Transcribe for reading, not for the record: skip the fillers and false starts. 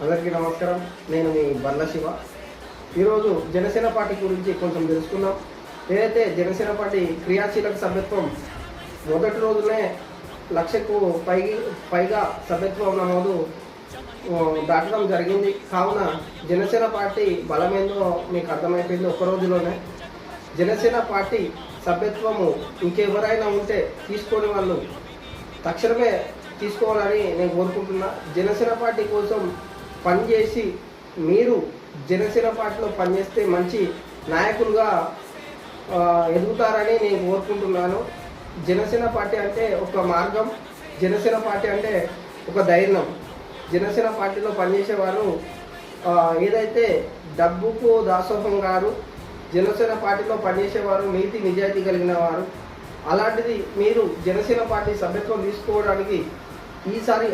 అందరికీ నమస్కారం. నేను మీ బర్ల శివ. ఈరోజు జనసేన పార్టీ గురించి కొంచెం తెలుసుకుందాం. ఏదైతే జనసేన పార్టీ క్రియాశీలక సభ్యత్వం మొదటి రోజునే 1,00,000కు పైగా సభ్యత్వం నమోదు దాటడం జరిగింది. కావున జనసేన పార్టీ బలమేందో మీకు అర్థమైపోయింది ఒక్క రోజులోనే. జనసేన పార్టీ సభ్యత్వము ఇంకెవరైనా ఉంటే తీసుకొని వాళ్ళు తక్షణమే తీసుకోవాలని నేను కోరుకుంటున్నా. జనసేన పార్టీ కోసం పనిచేసి మీరు జనసేన పార్టీలో పనిచేస్తే మంచి నాయకులుగా ఎదుగుతారని నేను కోరుకుంటున్నాను. జనసేన పార్టీ అంటే ఒక మార్గం, జనసేన పార్టీ అంటే ఒక ధైర్యం. జనసేన పార్టీలో పనిచేసేవారు ఏదైతే డబ్బుకు దాసోహం గారు, జనసేన పార్టీలో పనిచేసేవారు నీతి నిజాయితీ కలిగిన వారు. అలాంటిది మీరు జనసేన పార్టీ సభ్యత్వం తీసుకోవడానికి ఈసారి